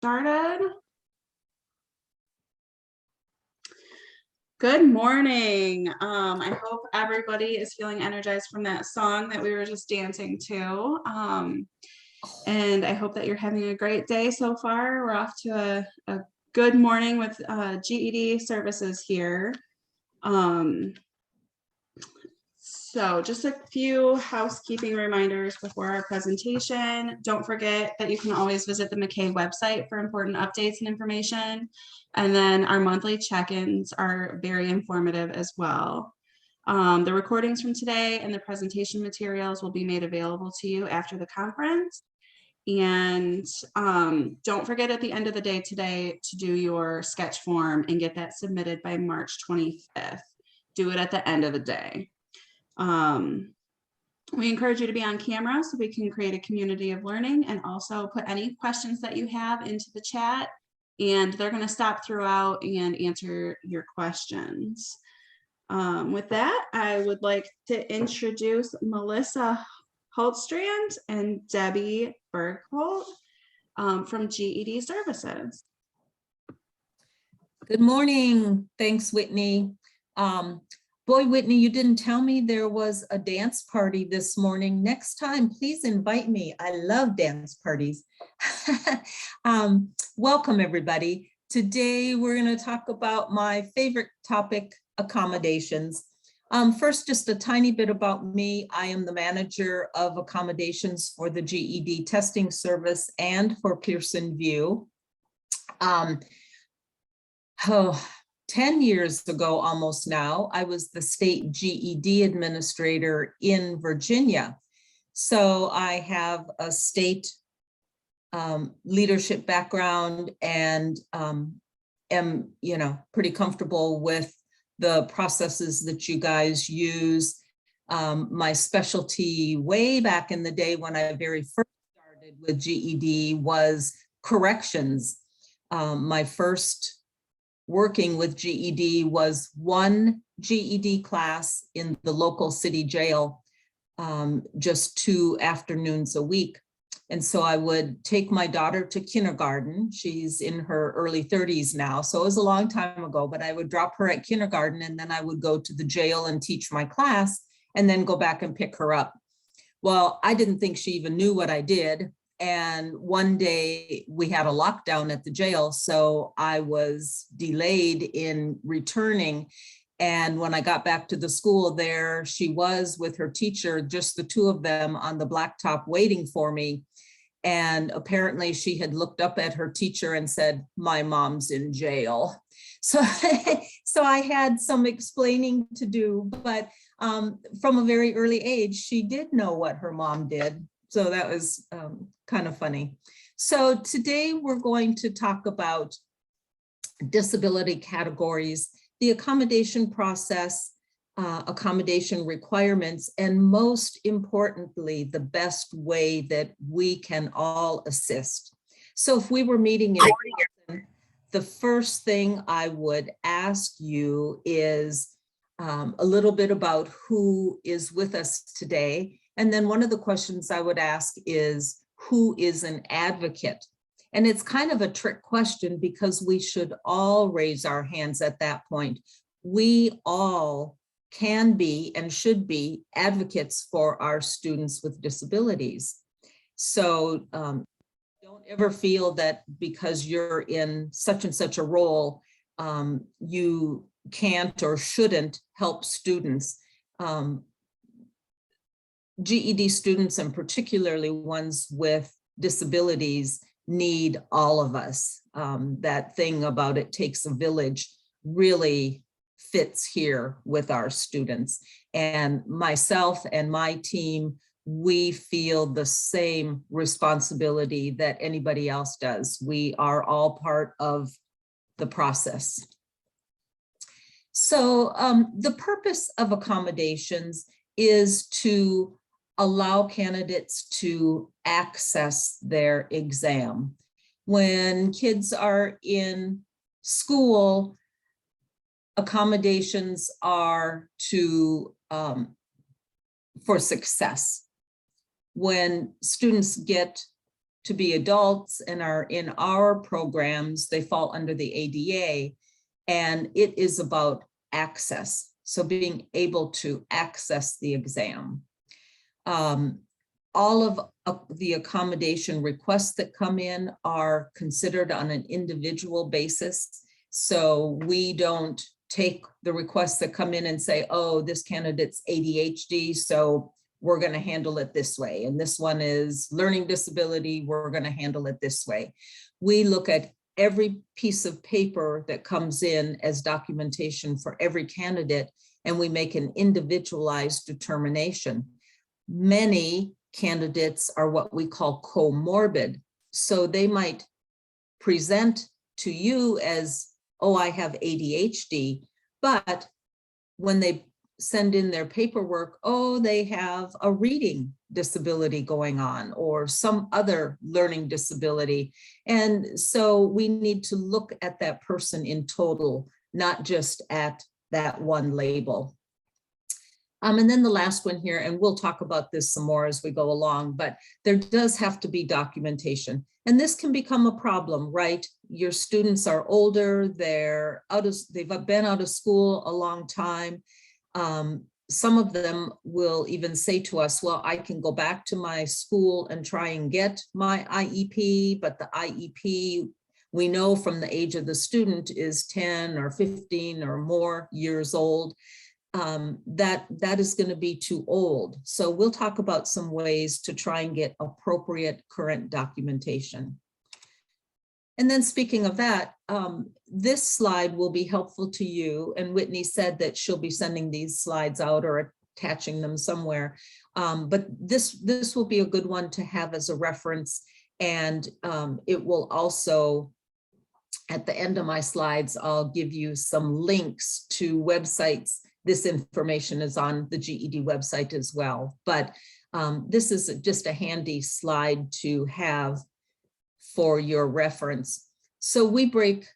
started. Good morning. I hope everybody is feeling energized from that song that we were just dancing to. And I hope that you're having a great day so far. We're off to a good morning with GED services here. So just a few housekeeping reminders before our presentation. Don't forget that you can always visit the MACAE website for important updates and information. And then our monthly check-ins are very informative as well. The recordings from today and the presentation materials will be made available to you after the conference. And don't forget at the end of the day today to do your sketch form and get that submitted by March 25th. Do it at the end of the day. We encourage you to be on camera so we can create a community of learning, and also put any questions that you have into the chat, and they're going to stop throughout and answer your questions. With that, I would like to introduce Mellissa Hultstrand and Debbie Bergholt from GED Services. Good morning. Thanks, Whitney. Boy, Whitney, you didn't tell me there was a dance party this morning. Next time, please invite me. I love dance parties. Welcome, everybody. Today, we're going to talk about my favorite topic, accommodations. First, just a tiny bit about me. I am the manager of accommodations for the GED testing service and for Pearson VUE. 10 years ago, almost now, I was the state GED administrator in Virginia. So I have a state leadership background and am, pretty comfortable with the processes that you guys use. My specialty way back in the day when I very first started with GED was corrections. My first working with GED was one GED class in the local city jail, just 2 afternoons a week. And so I would take my daughter to kindergarten. She's in her early 30s now, so it was a long time ago, but I would drop her at kindergarten and then I would go to the jail and teach my class and then go back and pick her up. Well, I didn't think she even knew what I did. And one day we had a lockdown at the jail, so I was delayed in returning. And when I got back to the school, there she was with her teacher, just the two of them on the blacktop waiting for me. And apparently she had looked up at her teacher and said, "My mom's in jail." So, so I had some explaining to do, but from a very early age, she did know what her mom did. So that was kind of funny. So today we're going to talk about disability categories, the accommodation process, accommodation requirements, and most importantly, the best way that we can all assist. So if we were meeting in person, the first thing I would ask you is a little bit about who is with us today. And then one of the questions I would ask is, who is an advocate? And it's kind of a trick question because we should all raise our hands at that point. We all can be and should be advocates for our students with disabilities. So don't ever feel that because you're in such and such a role, you can't or shouldn't help students. GED students, and particularly ones with disabilities, need all of us. That thing about it takes a village really fits here with our students. And myself and my team, we feel the same responsibility that anybody else does. We are all part of the process. So the purpose of accommodations is to allow candidates to access their exam. When kids are in school, accommodations are for success. When students get to be adults and are in our programs, they fall under the ADA, and it is about access. So being able to access the exam. All of the accommodation requests that come in are considered on an individual basis. So we don't take the requests that come in and say, oh, this candidate's ADHD, so we're going to handle it this way. And this one is learning disability, we're going to handle it this way. We look at every piece of paper that comes in as documentation for every candidate, and we make an individualized determination. Many candidates are what we call comorbid. So they might present to you as, oh, I have ADHD, but when they send in their paperwork, oh, they have a reading disability going on or some other learning disability. And so we need to look at that person in total, not just at that one label. And then the last one here, and we'll talk about this some more as we go along, but there does have to be documentation. And this can become a problem, right? Your students are older, they've been out of school a long time. Some of them will even say to us, well, I can go back to my school and try and get my IEP, but the IEP, we know from the age of the student, is 10 or 15 or more years old. That is going to be too old. So we'll talk about some ways to try and get appropriate current documentation. And then speaking of that, this slide will be helpful to you. And Whitney said that she'll be sending these slides out or attaching them somewhere. But this will be a good one to have as a reference. And it will also, at the end of my slides, I'll give you some links to websites. This information is on the GED website as well. But this is just a handy slide to have for your reference. So we break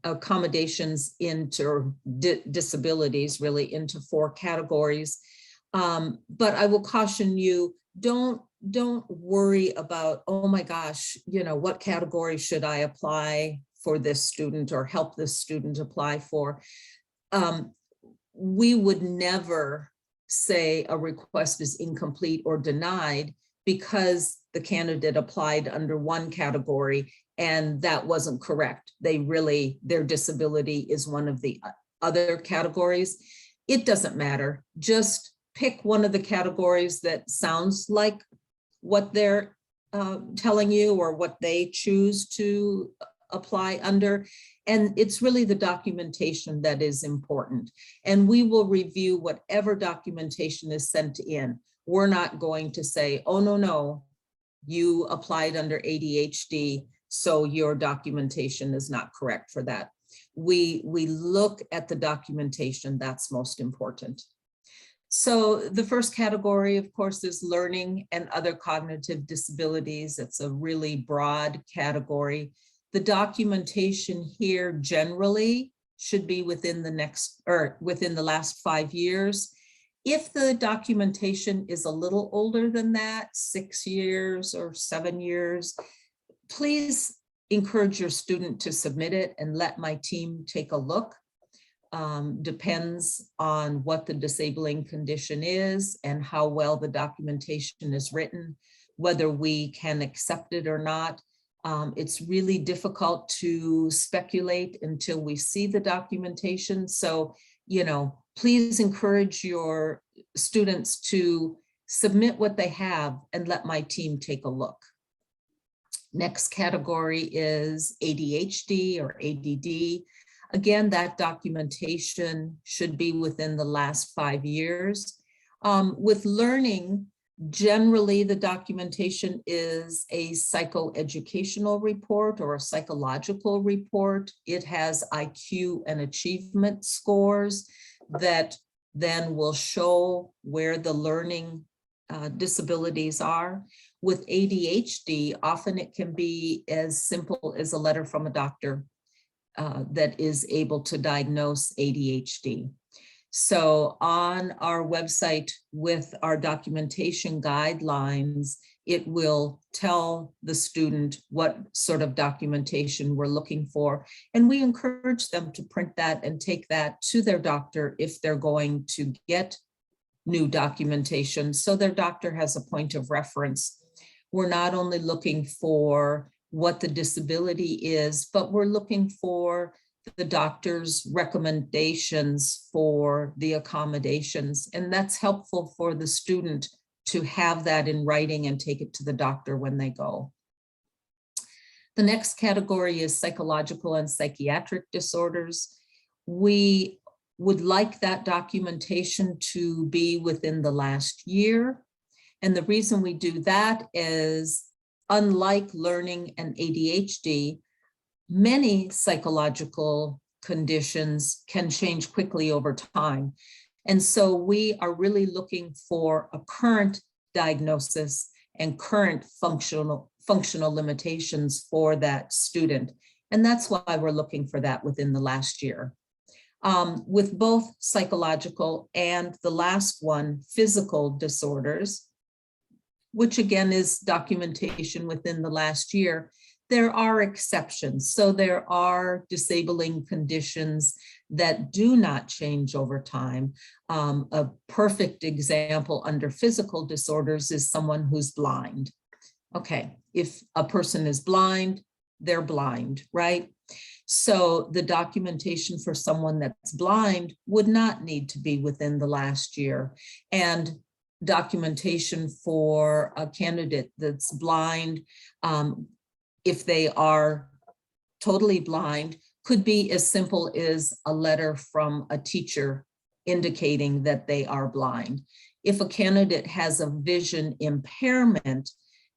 accommodations into disabilities really into 4 categories. But I will caution you, don't worry about, oh my gosh, what category should I apply for this student or help this student apply for? We would never say a request is incomplete or denied because the candidate applied under one category and that wasn't correct. Their disability is one of the other categories. It doesn't matter. Just pick one of the categories that sounds like what they're telling you or what they choose to apply under. And it's really the documentation that is important. And we will review whatever documentation is sent in. We're not going to say, oh, no, you applied under ADHD, so your documentation is not correct for that. We look at the documentation, that's most important. So the first category, of course, is learning and other cognitive disabilities. It's a really broad category. The documentation here generally should be within the last 5 years. If the documentation is a little older than that, 6 years or 7 years, please encourage your student to submit it and let my team take a look. Depends on what the disabling condition is and how well the documentation is written, whether we can accept it or not. It's really difficult to speculate until we see the documentation. So, please encourage your students to submit what they have and let my team take a look. Next category is ADHD or ADD. Again, that documentation should be within the last 5 years. With learning, generally the documentation is a psychoeducational report or a psychological report. It has IQ and achievement scores that then will show where the learning disabilities are. With ADHD, often it can be as simple as a letter from a doctor that is able to diagnose ADHD. So on our website with our documentation guidelines, it will tell the student what sort of documentation we're looking for. And we encourage them to print that and take that to their doctor if they're going to get new documentation, so their doctor has a point of reference. We're not only looking for what the disability is, but we're looking for the doctor's recommendations for the accommodations. And that's helpful for the student to have that in writing and take it to the doctor when they go. The next category is psychological and psychiatric disorders. We would like that documentation to be within the last year. And the reason we do that is, unlike learning and ADHD, many psychological conditions can change quickly over time. And so we are really looking for a current diagnosis and current functional limitations for that student. And that's why we're looking for that within the last year. With both psychological and the last one, physical disorders, which again is documentation within the last year, there are exceptions. So there are disabling conditions that do not change over time. A perfect example under physical disorders is someone who's blind. Okay, if a person is blind, they're blind, right? So the documentation for someone that's blind would not need to be within the last year. And documentation for a candidate that's blind, if they are totally blind, could be as simple as a letter from a teacher indicating that they are blind. If a candidate has a vision impairment,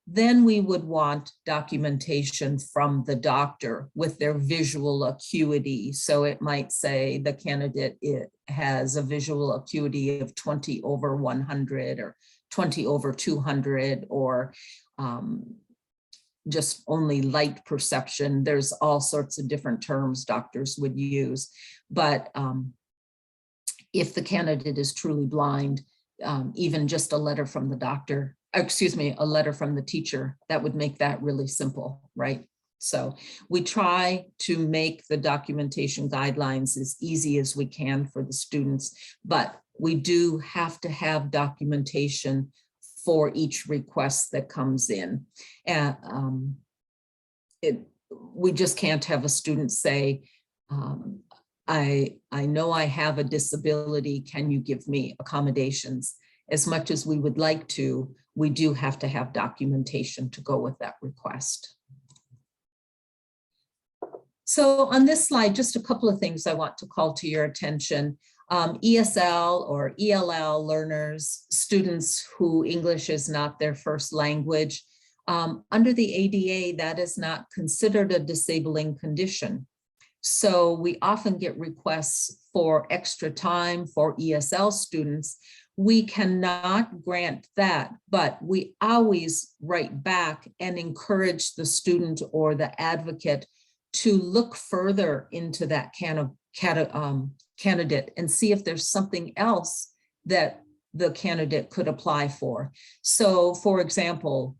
then we would want documentation from the doctor with their visual acuity. So it might say the candidate has a visual acuity of 20/100 or 20/200, or just only light perception. There's all sorts of different terms doctors would use. But if the candidate is truly blind, even just a letter from the doctor, a letter from the teacher, that would make that really simple, right? So we try to make the documentation guidelines as easy as we can for the students, but we do have to have documentation for each request that comes in. And we just can't have a student say, I know I have a disability, can you give me accommodations? As much as we would like to, we do have to have documentation to go with that request. So on this slide, just a couple of things I want to call to your attention. ESL or ELL learners, students who English is not their first language, under the ADA, that is not considered a disabling condition. So we often get requests for extra time for ESL students. We cannot grant that, but we always write back and encourage the student or the advocate to look further into that candidate and see if there's something else that the candidate could apply for. So for example,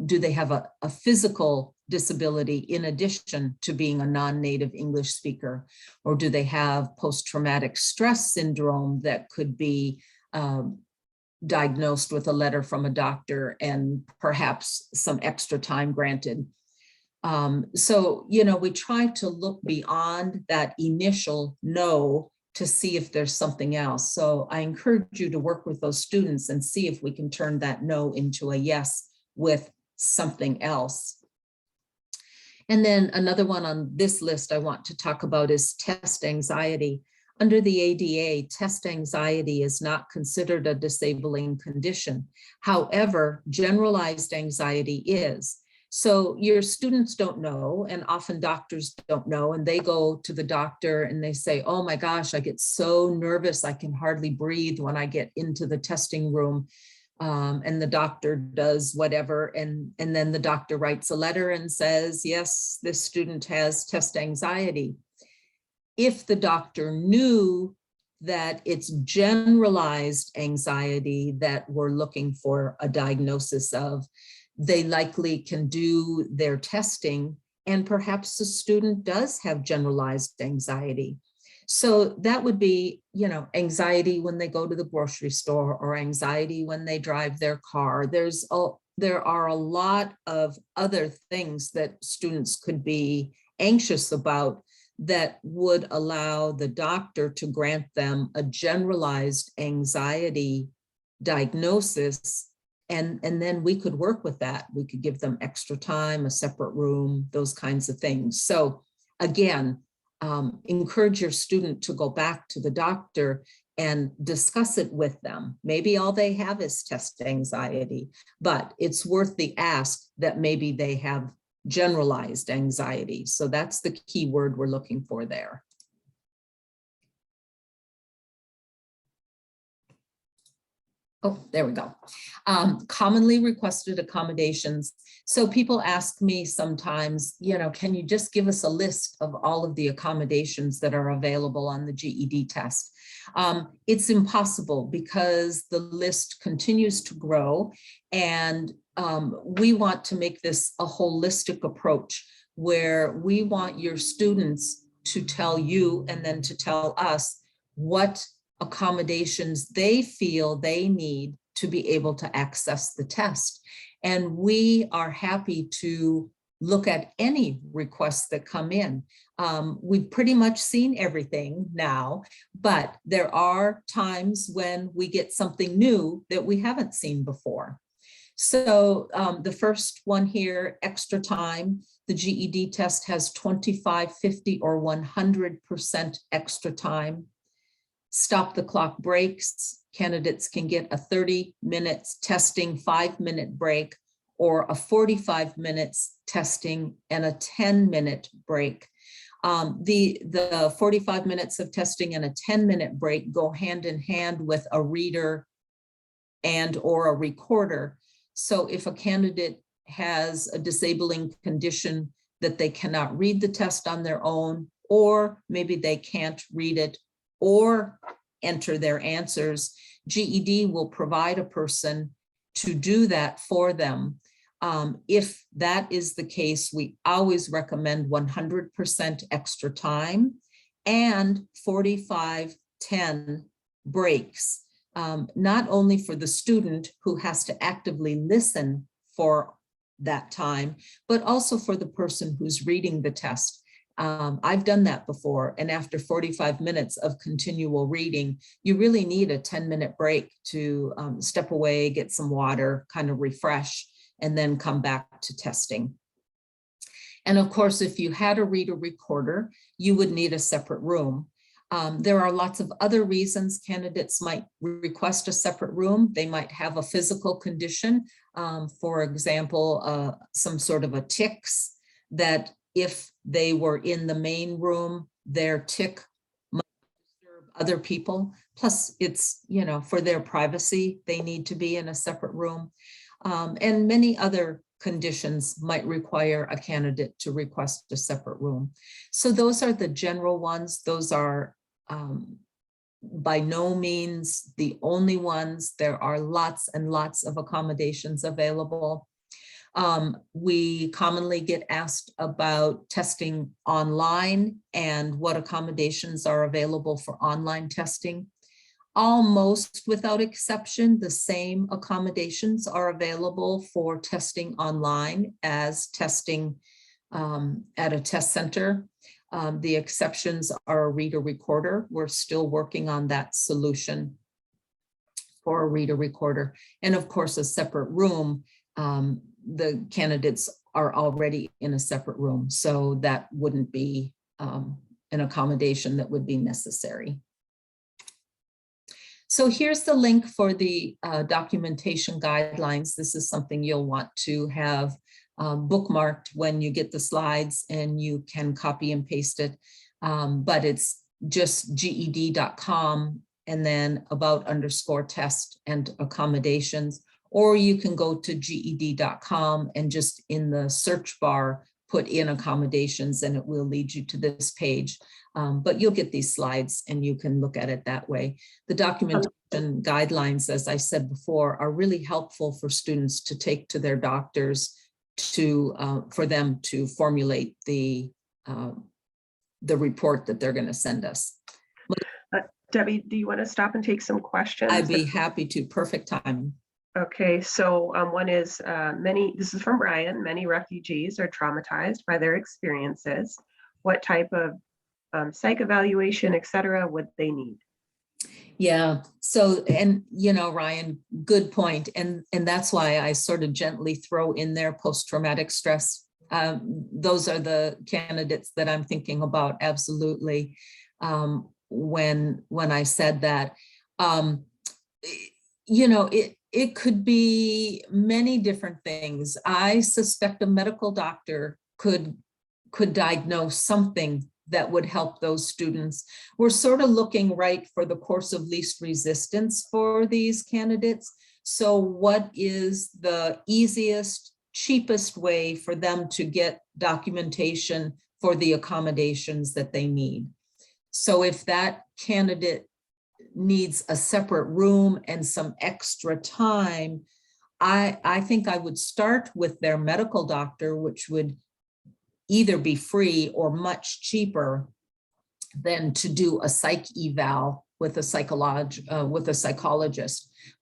do they have a physical disability in addition to being a non-native English speaker? Or do they have post-traumatic stress syndrome that could be diagnosed with a letter from a doctor and perhaps some extra time granted? So, we try to look beyond that initial no to see if there's something else. So I encourage you to work with those students and see if we can turn that no into a yes with something else. And then another one on this list I want to talk about is test anxiety. Under the ADA, test anxiety is not considered a disabling condition. However, generalized anxiety is. So your students don't know, and often doctors don't know, and they go to the doctor and they say, oh my gosh, I get so nervous, I can hardly breathe when I get into the testing room. And the doctor does whatever, and then the doctor writes a letter and says, yes, this student has test anxiety. If the doctor knew that it's generalized anxiety that we're looking for a diagnosis of. They likely can do their testing, and perhaps the student does have generalized anxiety. So that would be, you know, anxiety when they go to the grocery store, or anxiety when they drive their car. There are a lot of other things that students could be anxious about that would allow the doctor to grant them a generalized anxiety diagnosis. And then we could work with that. We could give them extra time, a separate room, those kinds of things. So again, encourage your student to go back to the doctor and discuss it with them. Maybe all they have is test anxiety, but it's worth the ask that maybe they have generalized anxiety. So that's the key word we're looking for there. Oh, there we go. Commonly requested accommodations. So people ask me sometimes, you know, can you just give us a list of all of the accommodations that are available on the GED test? It's impossible because the list continues to grow, and we want to make this a holistic approach where we want your students to tell you and then to tell us what accommodations they feel they need to be able to access the test. And we are happy to look at any requests that come in. We've pretty much seen everything now, but there are times when we get something new that we haven't seen before. So the first one here, extra time, the GED test has 25, 50, or 100% extra time. Stop the clock breaks. Candidates can get a 30 minutes testing, 5-minute break, or a 45 minutes testing and a 10-minute break. The 45 minutes of testing and a 10-minute break go hand in hand with a reader and or a recorder. So if a candidate has a disabling condition that they cannot read the test on their own, or maybe they can't read it or enter their answers, GED will provide a person to do that for them. If that is the case, we always recommend 100% extra time and 45-10 breaks, not only for the student who has to actively listen for that time, but also for the person who's reading the test. I've done that before, and after 45 minutes of continual reading, you really need a 10-minute break to step away, get some water, kind of refresh, and then come back to testing. And of course, if you had a reader recorder, you would need a separate room. There are lots of other reasons candidates might request a separate room. They might have a physical condition, for example, some sort of a tics, that if they were in the main room, their tic might disturb other people. Plus, it's, you know, for their privacy, they need to be in a separate room. And many other conditions might require a candidate to request a separate room. So those are the general ones. Those are by no means the only ones. There are lots and lots of accommodations available. We commonly get asked about testing online and what accommodations are available for online testing. Almost without exception, the same accommodations are available for testing online as testing at a test center. The exceptions are a reader recorder. We're still working on that solution for a reader recorder. And of course, a separate room. The candidates are already in a separate room, so that wouldn't be an accommodation that would be necessary. So here's the link for the documentation guidelines. This is something you'll want to have bookmarked when you get the slides, and you can copy and paste it. But it's just GED.com and then about_test and accommodations. Or you can go to GED.com and just in the search bar, put in accommodations and it will lead you to this page. But you'll get these slides and you can look at it that way. The documentation guidelines, as I said before, are really helpful for students to take to their doctors for them to formulate the report that they're going to send us. Debbie, do you want to stop and take some questions? I'd be happy to. Perfect timing. Okay, so one is this is from Brian, many refugees are traumatized by their experiences. What type of psych evaluation, et cetera, would they need? Yeah, so, and Ryan, good point. And that's why I sort of gently throw in there post-traumatic stress. Those are the candidates that I'm thinking about, absolutely. When I said that, it could be many different things. I suspect a medical doctor could diagnose something that would help those students. We're sort of looking right for the course of least resistance for these candidates. So what is the easiest, cheapest way for them to get documentation for the accommodations that they need? So if that candidate needs a separate room and some extra time, I think I would start with their medical doctor, which would either be free or much cheaper than to do a psych eval with a psychologist.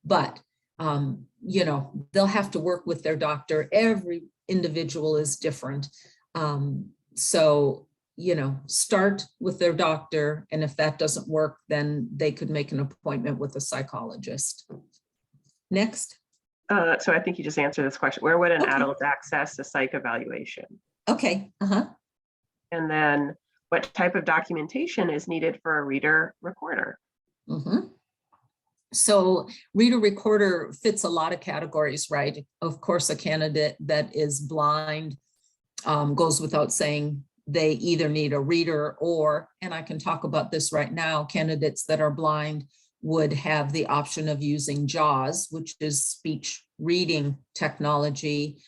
But they'll have to work with their doctor. Every individual is different. So start with their doctor, and if that doesn't work, then they could make an appointment with a psychologist. Next. So I think you just answered this question. Where would an adult access a psych evaluation? Okay. And then what type of documentation is needed for a reader recorder? So reader recorder fits a lot of categories, right? Of course, a candidate that is blind goes without saying. They either need a reader or, and I can talk about this right now, candidates that are blind would have the option of using JAWS, which is speech reading technology,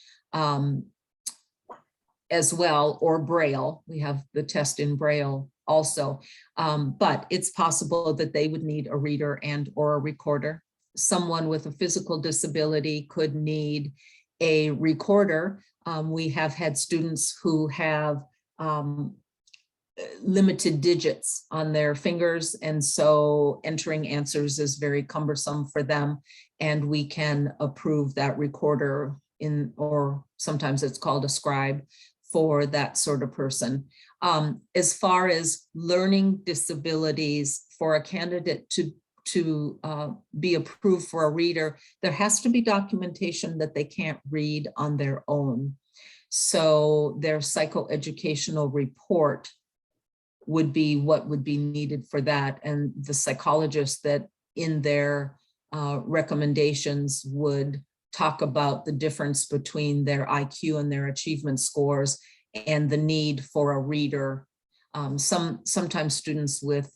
as well, or Braille. We have the test in Braille also, but it's possible that they would need a reader and or a recorder. Someone with a physical disability could need a recorder. We have had students who have limited digits on their fingers, and so entering answers is very cumbersome for them, and we can approve that recorder or sometimes it's called a scribe for that sort of person. As far as learning disabilities, for a candidate to be approved for a reader, there has to be documentation that they can't read on their own. So their psychoeducational report would be what would be needed for that. And the psychologist that in their recommendations would talk about the difference between their IQ and their achievement scores and the need for a reader. Sometimes students with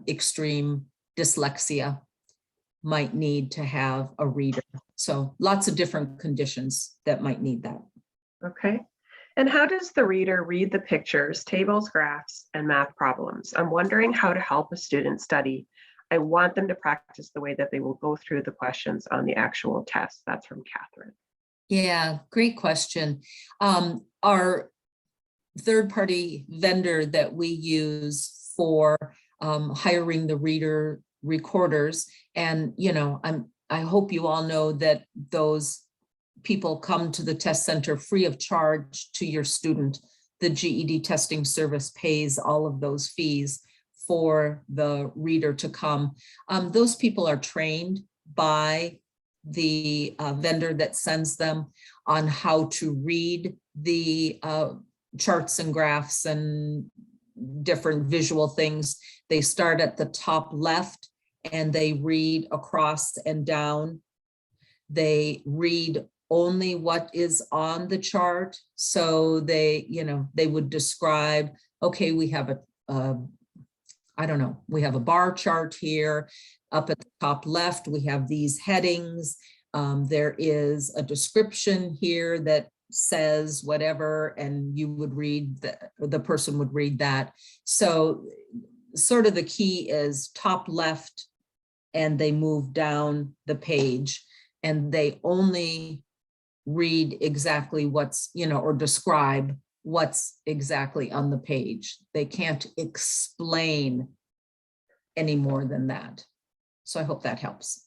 extreme dyslexia might need to have a reader. So lots of different conditions that might need that. Okay. And how does the reader read the pictures, tables, graphs, and math problems? I'm wondering how to help a student study. I want them to practice the way that they will go through the questions on the actual test. That's from Catherine. Yeah, great question. Our third-party vendor that we use for hiring the reader recorders, and I hope you all know that those people come to the test center free of charge to your student. The GED testing service pays all of those fees for the reader to come. Those people are trained by the vendor that sends them on how to read the charts and graphs and different visual things. They start at the top left and they read across and down. They read only what is on the chart. So they would describe, okay, we have we have a bar chart here. Up at the top left, we have these headings. There is a description here that says whatever, and you would read, the person would read that. So sort of the key is top left, and they move down the page, and they only read exactly what's, or describe what's exactly on the page. They can't explain any more than that. So I hope that helps.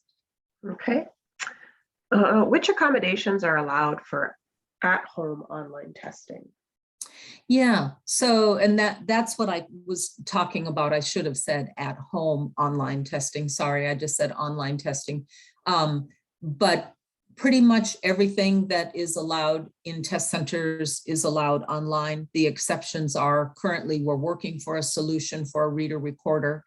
Okay. Which accommodations are allowed for at-home online testing? Yeah, so, and that's what I was talking about. I should have said at home online testing. Sorry, I just said online testing. But pretty much everything that is allowed in test centers is allowed online. The exceptions are, currently we're working for a solution for a reader recorder,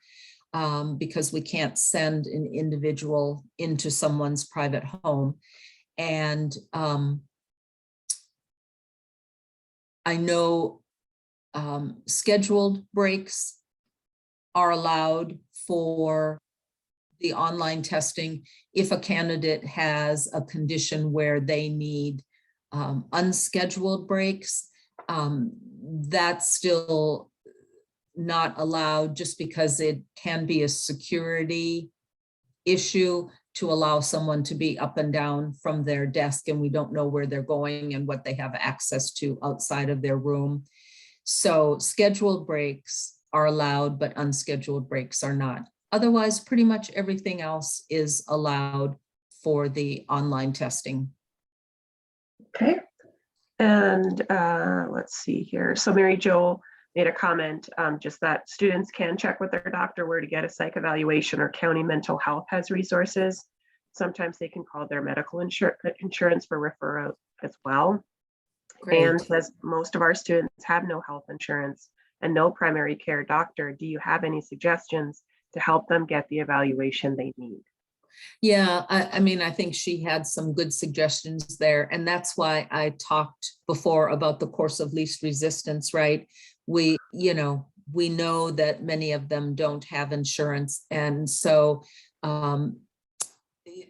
because we can't send an individual into someone's private home. And I know scheduled breaks are allowed for the online testing if a candidate has a condition where they need unscheduled breaks. That's still not allowed, just because it can be a security issue to allow someone to be up and down from their desk, and we don't know where they're going and what they have access to outside of their room. So scheduled breaks are allowed, but unscheduled breaks are not. Otherwise, pretty much everything else is allowed for the online testing. Okay. And let's see here. So Mary Jo made a comment, just that students can check with their doctor where to get a psych evaluation, or county mental health has resources. Sometimes they can call their medical insurance for referral as well. Great. And says most of our students have no health insurance and no primary care doctor. Do you have any suggestions to help them get the evaluation they need? Yeah, I mean, I think she had some good suggestions there. And that's why I talked before about the course of least resistance, right? We know that many of them don't have insurance. And so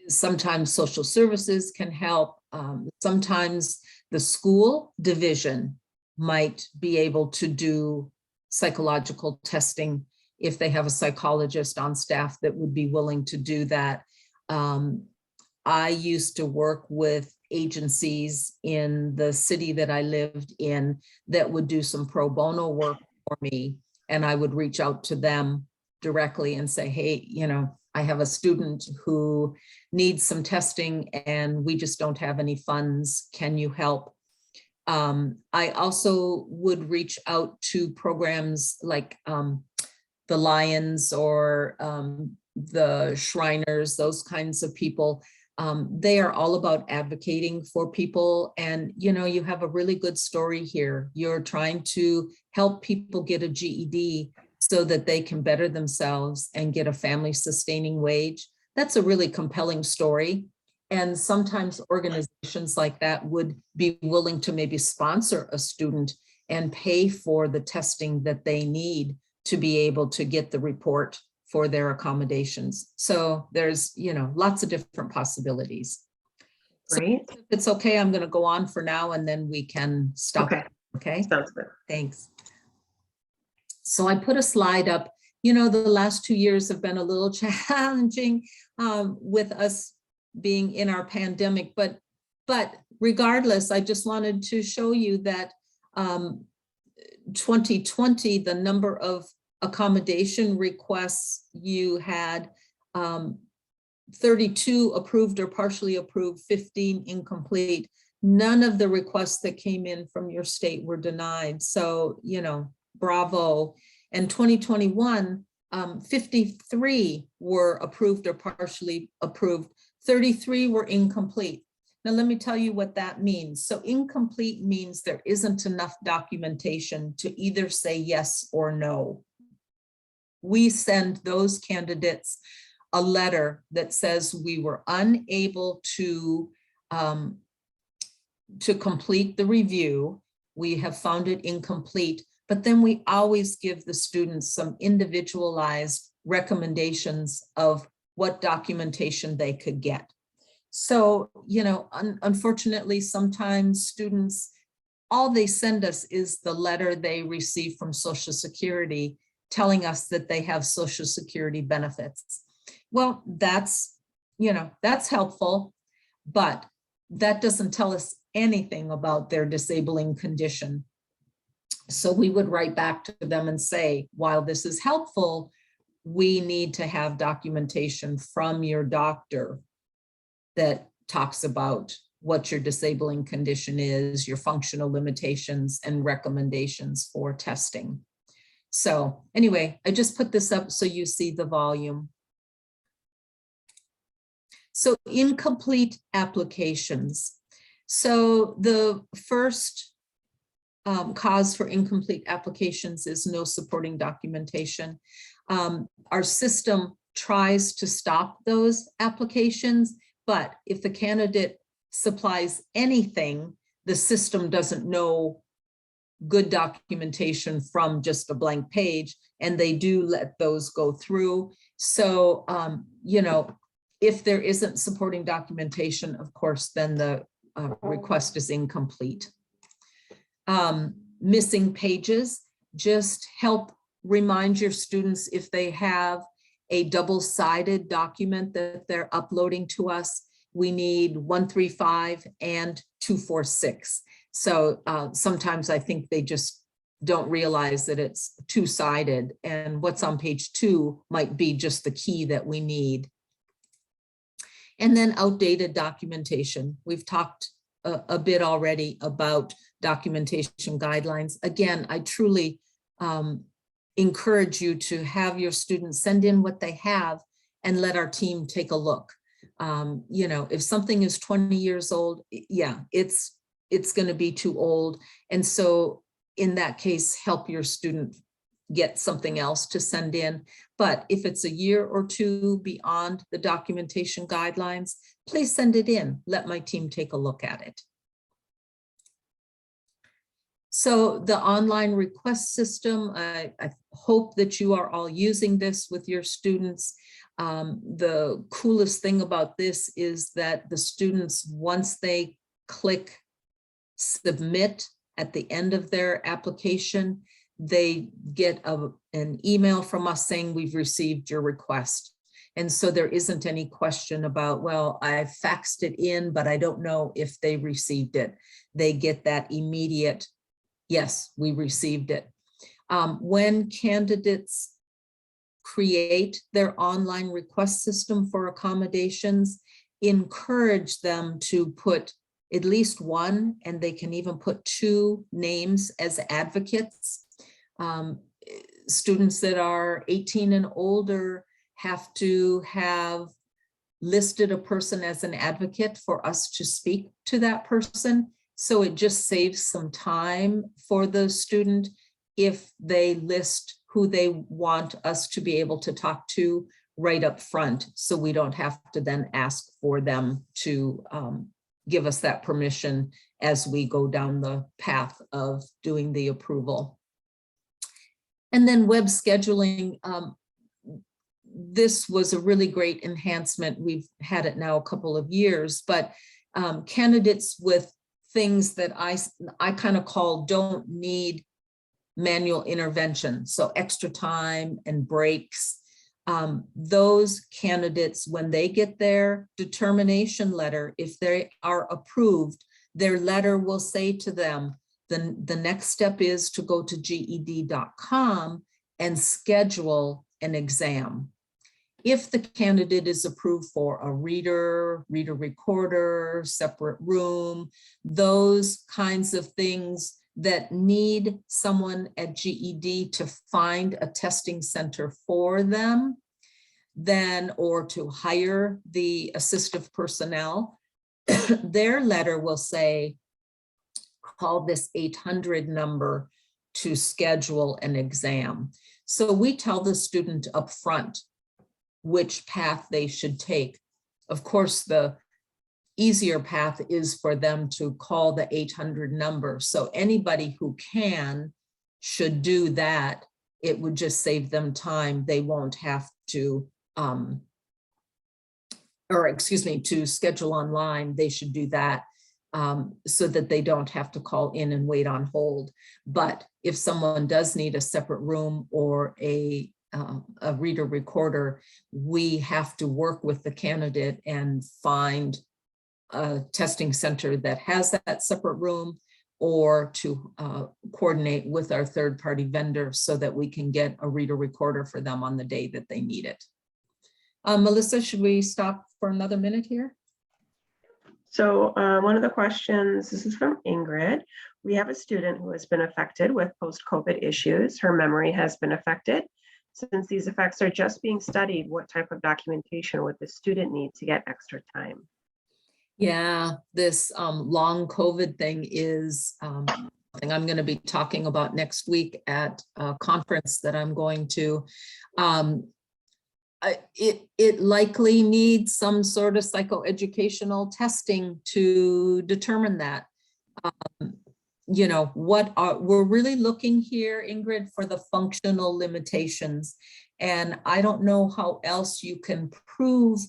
sometimes social services can help. Sometimes the school division might be able to do psychological testing if they have a psychologist on staff that would be willing to do that. I used to work with agencies in the city that I lived in that would do some pro bono work for me, and I would reach out to them directly and say, hey, I have a student who needs some testing and we just don't have any funds. Can you help? I also would reach out to programs like the Lions or the Shriners, those kinds of people. They are all about advocating for people. And, you have a really good story here. You're trying to help people get a GED so that they can better themselves and get a family sustaining wage. That's a really compelling story. And sometimes organizations like that would be willing to maybe sponsor a student and pay for the testing that they need to be able to get the report for their accommodations. So there's, lots of different possibilities. Great. So if it's okay, I'm going to go on for now and then we can stop. Okay. Okay. Sounds good. Thanks. So I put a slide up. The last 2 years have been a little challenging with us being in our pandemic, but regardless, I just wanted to show you that 2020, the number of accommodation requests you had, 32 approved or partially approved, 15 incomplete. None of the requests that came in from your state were denied. So, bravo. And 2021, 53 were approved or partially approved. 33 were incomplete. Now, let me tell you what that means. So incomplete means there isn't enough documentation to either say yes or no. We send those candidates a letter that says we were unable to complete the review. We have found it incomplete, but then we always give the students some individualized recommendations of what documentation they could get. So, you know, unfortunately, sometimes students, all they send us is the letter they receive from Social Security telling us that they have Social Security benefits. Well, that's, you know, that's helpful, but that doesn't tell us anything about their disabling condition. So we would write back to them and say, while this is helpful, we need to have documentation from your doctor that talks about what your disabling condition is, your functional limitations, and recommendations for testing. So anyway, I just put this up so you see the volume. So incomplete applications. So the first cause for incomplete applications is no supporting documentation. Our system tries to stop those applications, but if the candidate supplies anything, the system doesn't know good documentation from just a blank page, and they do let those go through. So, you know, if there isn't supporting documentation, of course, then the request is incomplete. Missing pages, just help remind your students if they have a double-sided document that they're uploading to us, we need 135 and 246. So sometimes I think they just don't realize that it's two-sided, and what's on page 2 might be just the key that we need. And then outdated documentation. We've talked a bit already about documentation guidelines. Again, I truly encourage you to have your students send in what they have and let our team take a look. You know, if something is 20 years old, yeah, it's going to be too old. And so in that case, help your student get something else to send in. But if it's a year or two beyond the documentation guidelines, please send it in. Let my team take a look at it. So the online request system, I hope that you are all using this with your students. The coolest thing about this is that the students, once they click submit at the end of their application, they get an email from us saying we've received your request. And so there isn't any question about, well, I faxed it in, but I don't know if they received it. They get that immediate, yes, we received it. When candidates create their online request system for accommodations, encourage them to put at least one, and they can even put 2 names as advocates. Students that are 18 and older have to have listed a person as an advocate for us to speak to that person. So it just saves some time for the student if they list who they want us to be able to talk to right up front, so we don't have to then ask for them to give us that permission as we go down the path of doing the approval. And then web scheduling. This was a really great enhancement. We've had it now a couple of years, but candidates with things that I kind of call don't need manual intervention, so extra time and breaks. Those candidates, when they get their determination letter, if they are approved, their letter will say to them, the next step is to go to GED.com and schedule an exam. If the candidate is approved for a reader recorder, separate room, those kinds of things that need someone at GED to find a testing center for them, then, or to hire the assistive personnel, their letter will say, call this 800 number to schedule an exam. So we tell the student up front which path they should take. Of course, the easier path is for them to call the 800 number. So anybody who can should do that. It would just save them time. They won't have to or excuse me, to schedule online, they should do that so that they don't have to call in and wait on hold. But if someone does need a separate room or a reader recorder, we have to work with the candidate and find a testing center that has that separate room, or to coordinate with our third-party vendor so that we can get a reader recorder for them on the day that they need it. Mellissa, should we stop for another minute here? So one of the questions, this is from Ingrid. We have a student who has been affected with post-COVID issues. Her memory has been affected. Since these effects are just being studied, what type of documentation would the student need to get extra time? Yeah, this long COVID thing is something I'm going to be talking about next week at a conference that I'm going to. It likely needs some sort of psychoeducational testing to determine that. You know, we're really looking here, Ingrid, for the functional limitations. And I don't know how else you can prove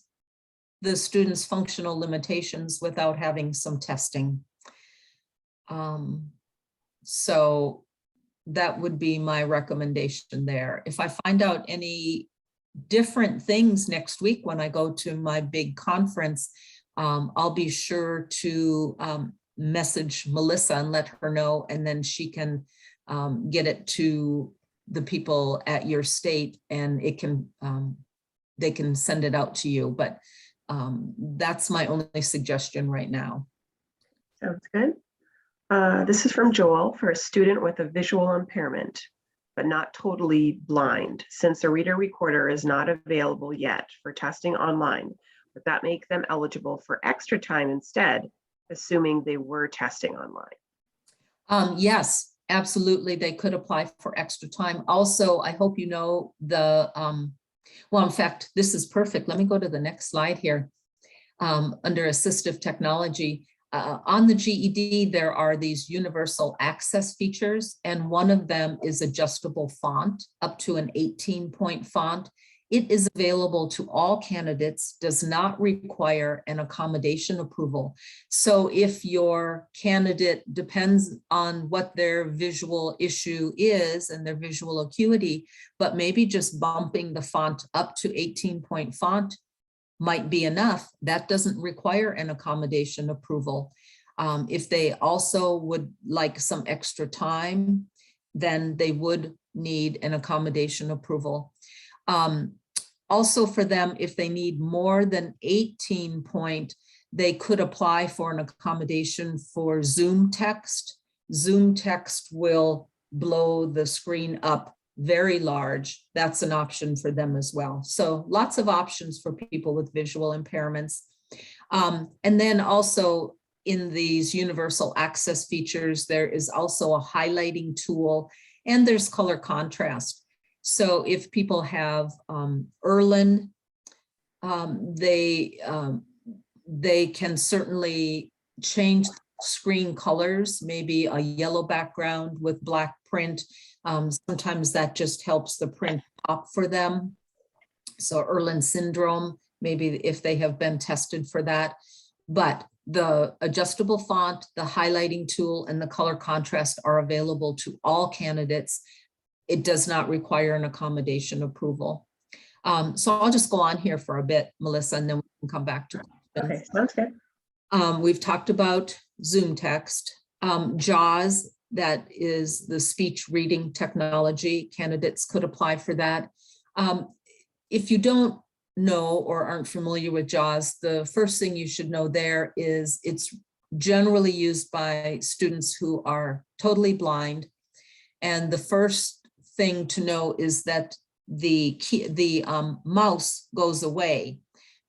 the student's functional limitations without having some testing. So that would be my recommendation there. If I find out any different things next week when I go to my big conference, I'll be sure to message Mellissa and let her know, and then she can get it to the people at your state, and it can they can send it out to you. But that's my only suggestion right now. Sounds good. This is from Joel for a student with a visual impairment, but not totally blind. Since a reader recorder is not available yet for testing online, would that make them eligible for extra time instead, assuming they were testing online? Yes, absolutely. They could apply for extra time. Also, I hope you know the, well, in fact, this is perfect. Let me go to the next slide here. Under assistive technology, on the GED, there are these universal access features, and one of them is adjustable font up to an 18-point font. It is available to all candidates, does not require an accommodation approval. So if your candidate depends on what their visual issue is and their visual acuity, but maybe just bumping the font up to 18-point font might be enough, that doesn't require an accommodation approval. If they also would like some extra time, then they would need an accommodation approval. Also for them, if they need more than 18-point, they could apply for an accommodation for Zoom text. Zoom text will blow the screen up very large. That's an option for them as well. So lots of options for people with visual impairments. And then also in these universal access features, there is also a highlighting tool, and there's color contrast. So if people have Erlen, they can certainly change screen colors, maybe a yellow background with black print. Sometimes that just helps the print pop for them. So Erlen syndrome, maybe if they have been tested for that. But the adjustable font, the highlighting tool, and the color contrast are available to all candidates. It does not require an accommodation approval. So I'll just go on here for a bit, Mellissa, and then we can come back to questions. Okay, sounds good. We've talked about Zoom text. JAWS, that is the speech reading technology. Candidates could apply for that. If you don't know or aren't familiar with JAWS, the first thing you should know there is it's generally used by students who are totally blind. And the first thing to know is that the mouse goes away,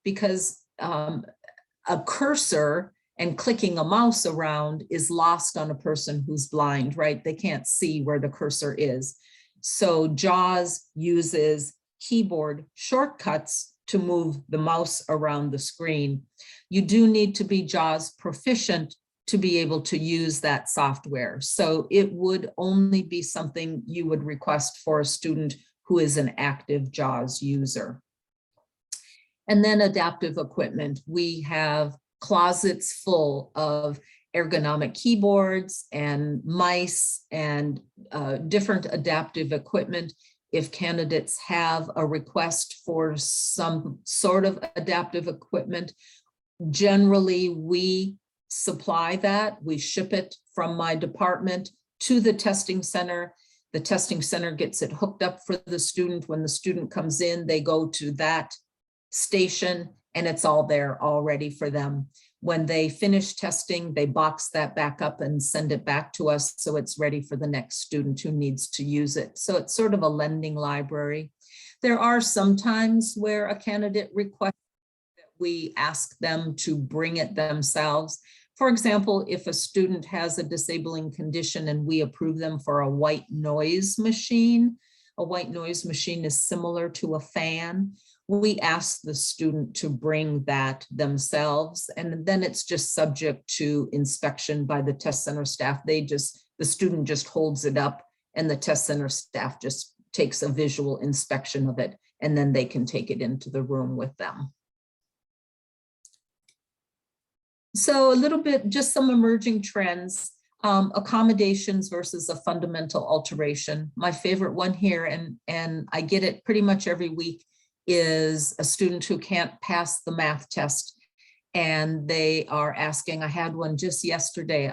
because a cursor and clicking a mouse around is lost on a person who's blind, right? They can't see where the cursor is. So JAWS uses keyboard shortcuts to move the mouse around the screen. You do need to be JAWS proficient to be able to use that software. So it would only be something you would request for a student who is an active JAWS user. And then adaptive equipment. We have closets full of ergonomic keyboards and mice and different adaptive equipment. If candidates have a request for some sort of adaptive equipment, generally we supply that. We ship it from my department to the testing center. The testing center gets it hooked up for the student. When the student comes in, they go to that station and it's all there already for them. When they finish testing, they box that back up and send it back to us so it's ready for the next student who needs to use it. So it's sort of a lending library. There are some times where a candidate requests that we ask them to bring it themselves. For example, if a student has a disabling condition and we approve them for a white noise machine is similar to a fan. We ask the student to bring that themselves, and then it's just subject to inspection by the test center staff. The student just holds it up and the test center staff just takes a visual inspection of it, and then they can take it into the room with them. So a little bit, just some emerging trends, accommodations versus a fundamental alteration. My favorite one here, and I get it pretty much every week, is a student who can't pass the math test. And they are asking, I had one just yesterday,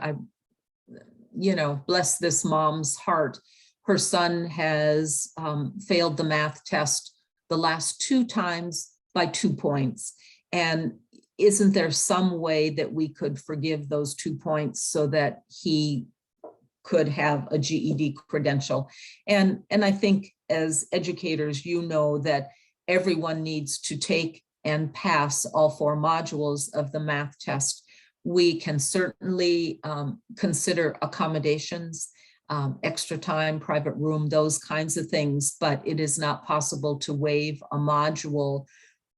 bless this mom's heart. Her son has failed the math test the last 2 times by 2 points. And isn't there some way that we could forgive those 2 points so that he could have a GED credential? And I think as educators, you know that everyone needs to take and pass all 4 modules of the math test. We can certainly consider accommodations, extra time, private room, those kinds of things, but it is not possible to waive a module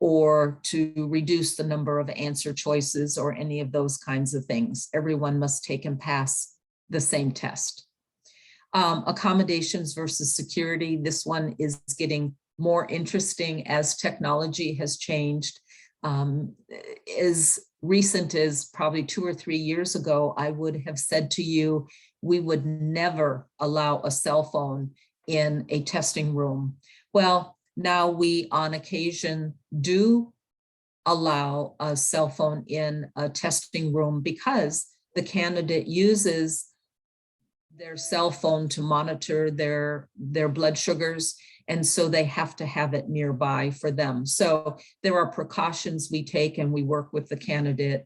or to reduce the number of answer choices or any of those kinds of things. Everyone must take and pass the same test. Accommodations versus security. This one is getting more interesting as technology has changed. As recent as probably 2 or 3 years ago, I would have said to you, we would never allow a cell phone in a testing room. Well, now we on occasion do allow a cell phone in a testing room because the candidate uses their cell phone to monitor their blood sugars. And so they have to have it nearby for them. So there are precautions we take, and we work with the candidate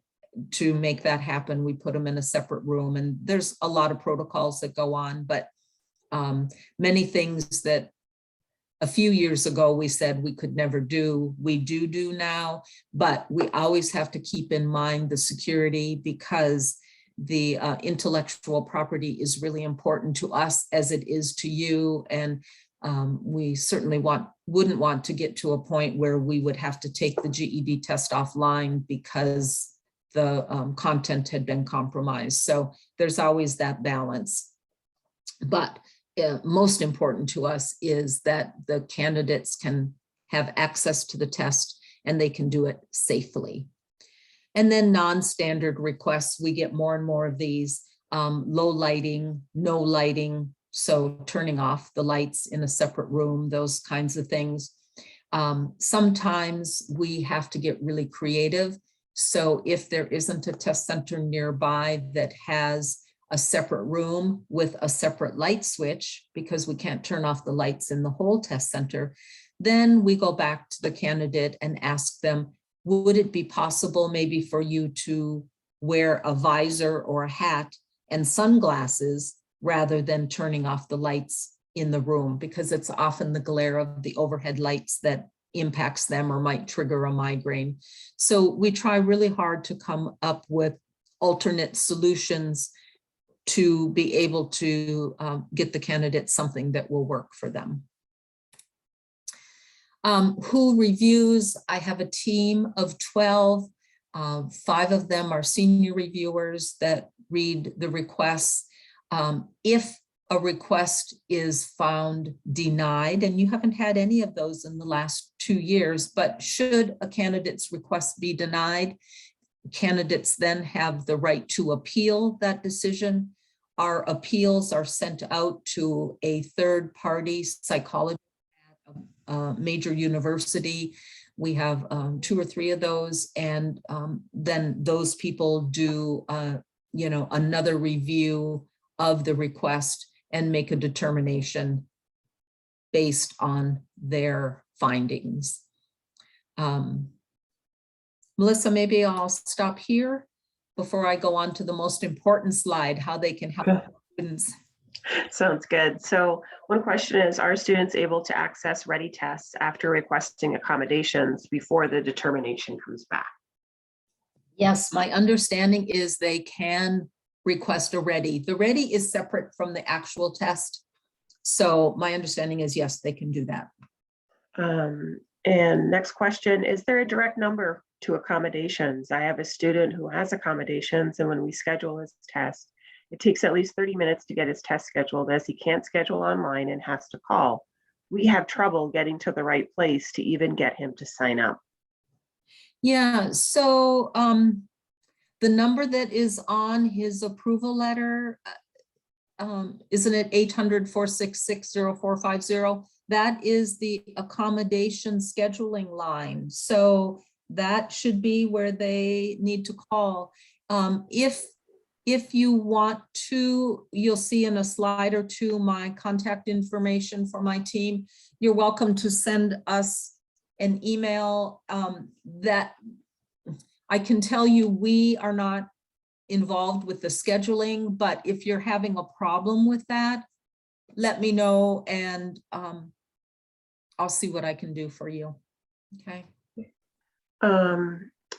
to make that happen. We put them in a separate room, and there's a lot of protocols that go on, but many things that a few years ago we said we could never do, we do now, but we always have to keep in mind the security, because the intellectual property is really important to us as it is to you. And we certainly wouldn't want to get to a point where we would have to take the GED test offline because the content had been compromised. So there's always that balance. But most important to us is that the candidates can have access to the test and they can do it safely. And then non-standard requests, we get more and more of these, low lighting, no lighting, so turning off the lights in a separate room, those kinds of things. Sometimes we have to get really creative. So if there isn't a test center nearby that has a separate room with a separate light switch, because we can't turn off the lights in the whole test center, then we go back to the candidate and ask them, would it be possible maybe for you to wear a visor or a hat and sunglasses rather than turning off the lights in the room, because it's often the glare of the overhead lights that impacts them or might trigger a migraine. So we try really hard to come up with alternate solutions to be able to get the candidate something that will work for them. Who reviews? I have a team of 12. 5 of them are senior reviewers that read the requests. If a request is found denied, and you haven't had any of those in the last 2 years, but should a candidate's request be denied, candidates then have the right to appeal that decision. Our appeals are sent out to a third-party psychologist at a major university. We have 2 or 3 of those, and then those people do, another review of the request and make a determination based on their findings. Mellissa, maybe I'll stop here before I go on to the most important slide, how they can help students. Sounds good. So one question is, are students able to access ready tests after requesting accommodations before the determination comes back? Yes, my understanding is they can request a ready. The ready is separate from the actual test. So my understanding is, yes, they can do that. And next question, is there a direct number to accommodations? I have a student who has accommodations, and when we schedule his test, it takes at least 30 minutes to get his test scheduled, as he can't schedule online and has to call. We have trouble getting to the right place to even get him to sign up. Yeah, so the number that is on his approval letter, isn't it 800-466-0450? That is the accommodation scheduling line. So that should be where they need to call. If you want to, you'll see in a slide or two my contact information for my team. You're welcome to send us an email. That I can tell you we are not involved with the scheduling, but if you're having a problem with that, let me know, and I'll see what I can do for you. Okay.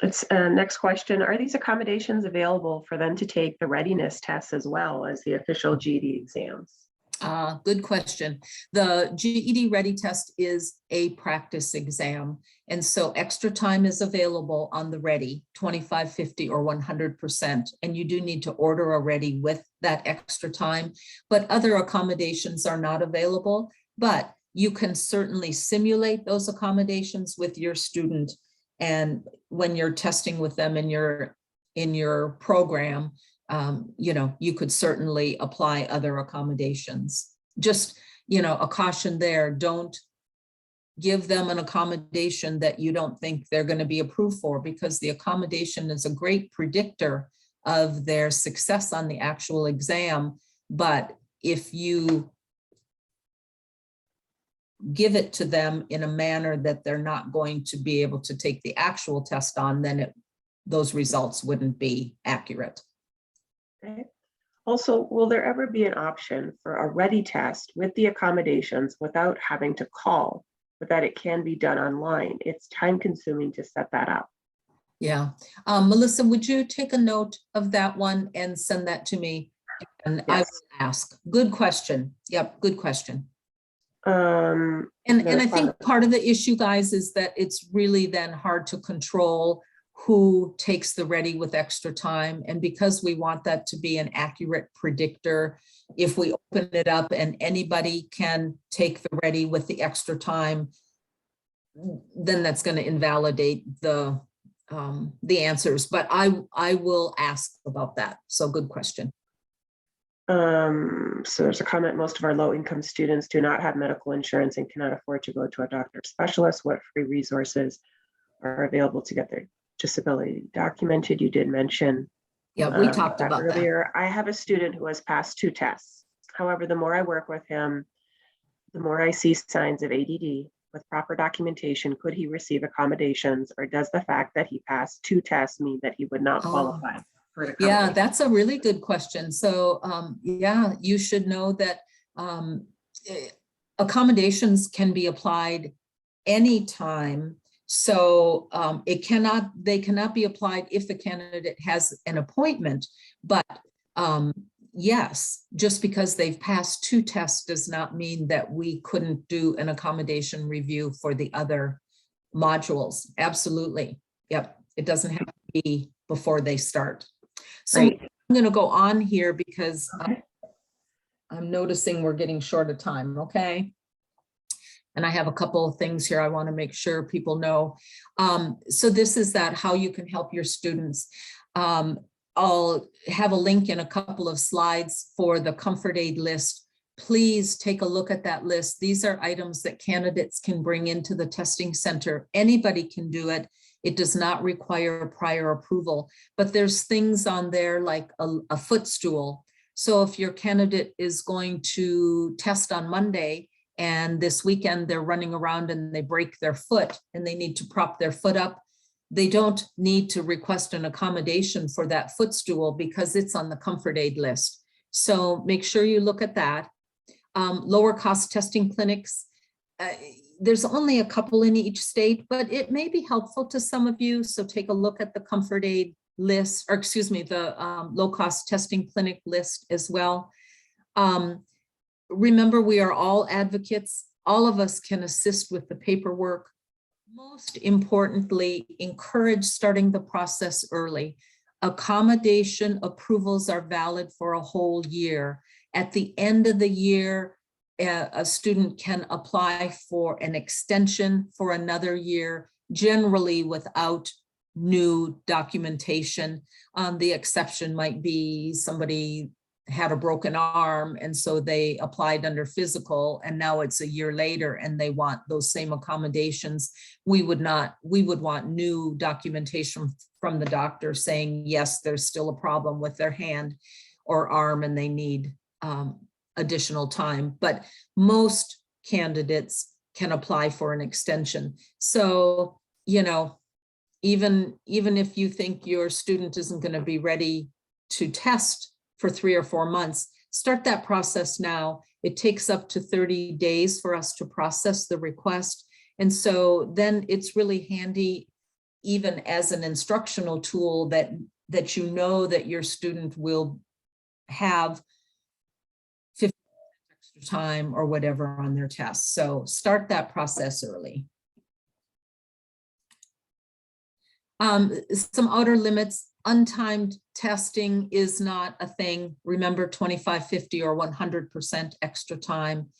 It's next question. Are these accommodations available for them to take the readiness tests as well as the official GED exams? Good question. The GED Ready test is a practice exam, and so extra time is available on the Ready, 25, 50, or 100%, and you do need to order a Ready with that extra time, but other accommodations are not available, but you can certainly simulate those accommodations with your student, and when you're testing with them in your program, you could certainly apply other accommodations. Just, a caution there, don't give them an accommodation that you don't think they're going to be approved for, because the accommodation is a great predictor of their success on the actual exam. But if you give it to them in a manner that they're not going to be able to take the actual test on, then those results wouldn't be accurate. Okay. Also, will there ever be an option for a ready test with the accommodations without having to call, but that it can be done online? It's time consuming to set that up. Yeah. Mellissa, would you take a note of that one and send that to me? And yes. I will ask. Good question. Yep, good question. And I think part of the issue, guys, is that it's really then hard to control who takes the ready with extra time. And because we want that to be an accurate predictor, if we open it up and anybody can take the ready with the extra time, then that's going to invalidate the answers. But I will ask about that. So good question. So there's a comment, most of our low-income students do not have medical insurance and cannot afford to go to a doctor specialist. What free resources are available to get their disability documented? You did mention. Yeah, we talked about that earlier. I have a student who has passed 2 tests. However, the more I work with him, the more I see signs of ADD. With proper documentation, could he receive accommodations, or does the fact that he passed 2 tests mean that he would not qualify? Yeah, that's a really good question. So yeah, you should know that accommodations can be applied anytime. So they cannot be applied if the candidate has an appointment, but yes, just because they've passed 2 tests does not mean that we couldn't do an accommodation review for the other modules. Absolutely. Yep. It doesn't have to be before they start. So I'm going to go on here because I'm noticing we're getting short of time, okay? And I have a couple of things here I want to make sure people know. So this is that how you can help your students. I'll have a link in a couple of slides for the comfort aid list. Please take a look at that list. These are items that candidates can bring into the testing center. Anybody can do it. It does not require prior approval, but there's things on there like a footstool. So if your candidate is going to test on Monday and this weekend they're running around and they break their foot and they need to prop their foot up, they don't need to request an accommodation for that footstool because it's on the comfort aid list. So make sure you look at that. Lower cost testing clinics. There's only a couple in each state, but it may be helpful to some of you. So take a look at the comfort aid list, or excuse me, the low cost testing clinic list as well. Remember, we are all advocates. All of us can assist with the paperwork. Most importantly, encourage starting the process early. Accommodation approvals are valid for a whole year. At the end of the year, a student can apply for an extension for another year, generally without new documentation. The exception might be somebody had a broken arm and so they applied under physical and now it's a year later and they want those same accommodations. We would want new documentation from the doctor saying, yes, there's still a problem with their hand or arm and they need additional time. But most candidates can apply for an extension. So, you know, even if you think your student isn't going to be ready to test for 3 or 4 months, start that process now. It takes up to 30 days for us to process the request. And so then it's really handy, even as an instructional tool, that you know that your student will have 50 extra time or whatever on their test. So start that process early. Some outer limits. Untimed testing is not a thing. Remember, 25, 50, or 100% extra time.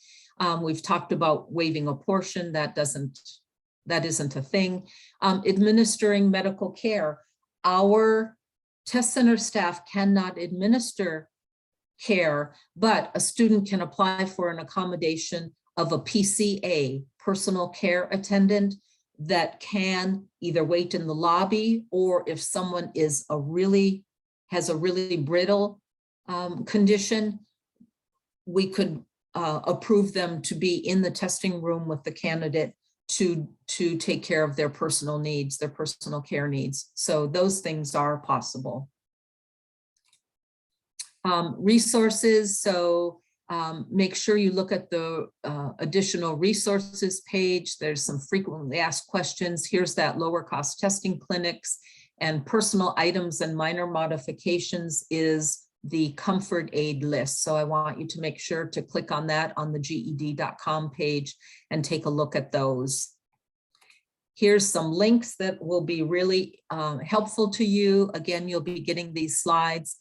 We've talked about waiving a portion. That isn't a thing. Administering medical care. Our test center staff cannot administer care, but a student can apply for an accommodation of a PCA, personal care attendant, that can either wait in the lobby, or if someone has a really brittle condition, we could approve them to be in the testing room with the candidate to take care of their personal needs, their personal care needs. So those things are possible. Resources. So make sure you look at the additional resources page. There's some frequently asked questions. Here's that lower cost testing clinics, and personal items and minor modifications is the comfort aid list. So I want you to make sure to click on that on the GED.com page and take a look at those. Here's some links that will be really helpful to you. Again, you'll be getting these slides.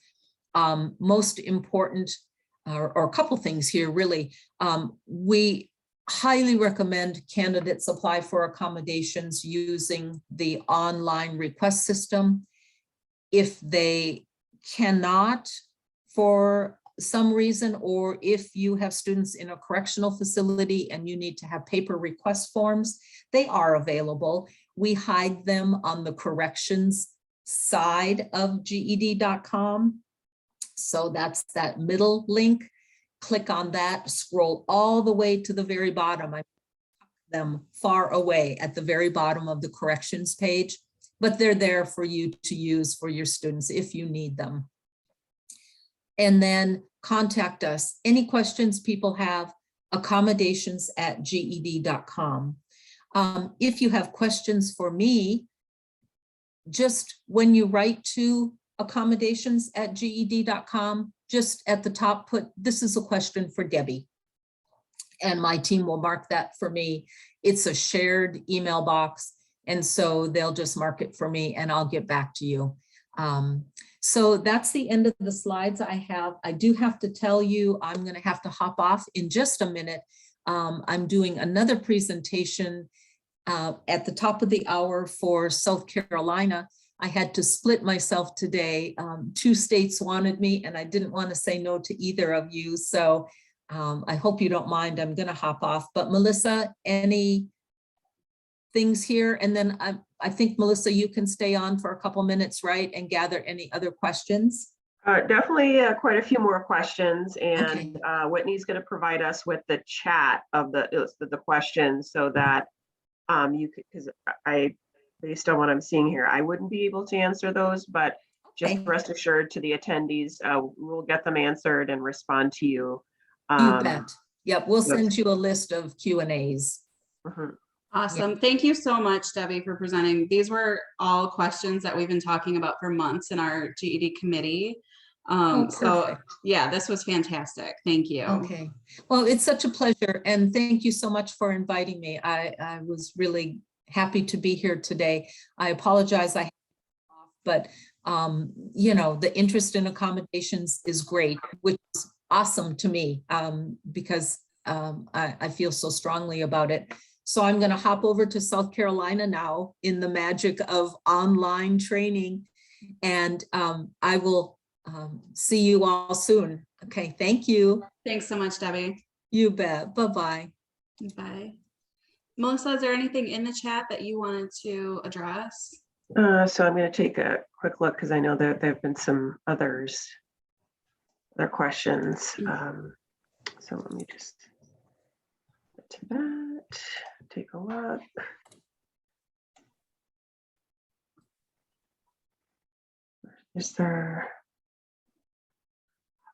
Most important, or a couple things here, really. We highly recommend candidates apply for accommodations using the online request system. If they cannot for some reason, or if you have students in a correctional facility and you need to have paper request forms, they are available. We hide them on the corrections side of GED.com. So that's that middle link. Click on that, scroll all the way to the very bottom. I put them far away at the very bottom of the corrections page, but they're there for you to use for your students if you need them. And then contact us. Any questions people have, accommodations@ged.com. If you have questions for me, just when you write to accommodations@ged.com, just at the top, put, this is a question for Debbie. And my team will mark that for me. It's a shared email box. And so they'll just mark it for me and I'll get back to you. So that's the end of the slides I have. I do have to tell you, I'm going to have to hop off in just a minute. I'm doing another presentation at the top of the hour for South Carolina. I had to split myself today. 2 states wanted me, and I didn't want to say no to either of you. So I hope you don't mind. I'm going to hop off. But Mellissa, any things here? And then I think, Mellissa, you can stay on for a couple minutes, right? And gather any other questions. Definitely quite a few more questions, and Okay. Whitney's going to provide us with the chat of the questions so that you could, because based on what I'm seeing here, I wouldn't be able to answer those, but just Okay. rest assured to the attendees, we'll get them answered and respond to you. You bet. Yep, we'll yes. send you a list of Q&As. Awesome. Thank you so much, Debbie, for presenting. These were all questions that we've been talking about for months in our GED committee. So Perfect. yeah, this was fantastic. Thank you. Okay. Well, it's such a pleasure. And thank you so much for inviting me. I was really happy to be here today. I apologize, but you know, the interest in accommodations is great, which is awesome to me because I feel so strongly about it. So I'm going to hop over to South Carolina now in the magic of online training, and I will see you all soon. Okay, thank you. Thanks so much, Debbie. You bet. Bye-bye. Bye. Melissa, is there anything in the chat that you wanted to address? So I'm going to take a quick look because I know that there have been some other questions. So let me just get to that, take a look. Is there?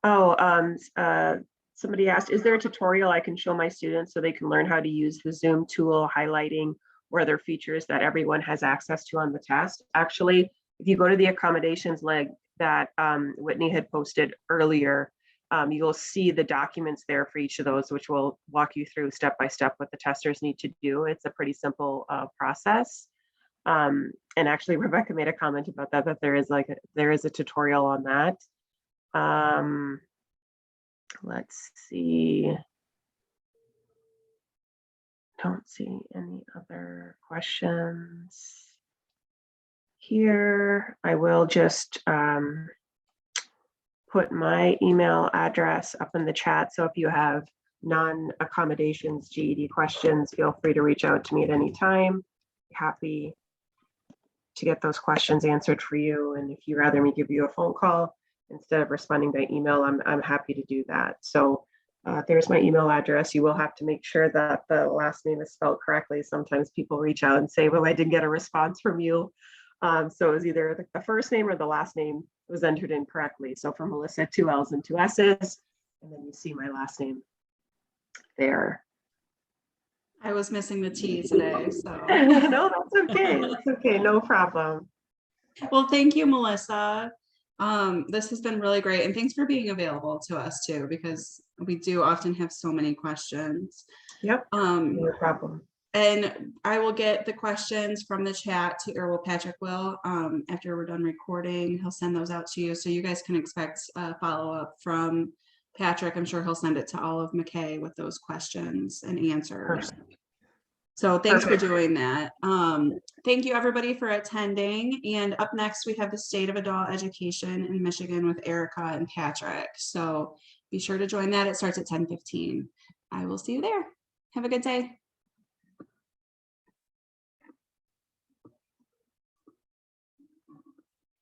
Oh, somebody asked, is there a tutorial I can show my students so they can learn how to use the Zoom tool, highlighting or other features that everyone has access to on the test? Actually, if you go to the accommodations link that Whitney had posted earlier, you'll see the documents there for each of those, which will walk you through step by step what the testers need to do. It's a pretty simple process. And actually, Rebecca made a comment about that there is a tutorial on that. Let's see. Don't see any other questions here. I will just put my email address up in the chat. So if you have non-accommodations GED questions, feel free to reach out to me at any time. Happy to get those questions answered for you. And if you'd rather me give you a phone call instead of responding by email, I'm happy to do that. So there's my email address. You will have to make sure that the last name is spelled correctly. Sometimes people reach out and say, well, I didn't get a response from you. So it was either the first name or the last name was entered in correctly. So for Mellissa, 2 L's and 2 S's, and then you see my last name there. I was missing the T today, so. No, that's okay. That's okay. No problem. Well, thank you, Melissa. This has been really great, and thanks for being available to us too, because we do often have so many questions. Yep. No problem. And I will get the questions from the chat to, or well, Patrick will, after we're done recording, he'll send those out to you. So you guys can expect a follow-up from Patrick. I'm sure he'll send it to all of MACAE with those questions and answers. Perfect. So thanks for doing that. Thank you everybody for attending. And up next, we have the State of Adult Education in Michigan with Erica and Patrick. So be sure to join that. It starts at 10:15. I will see you there. Have a good day.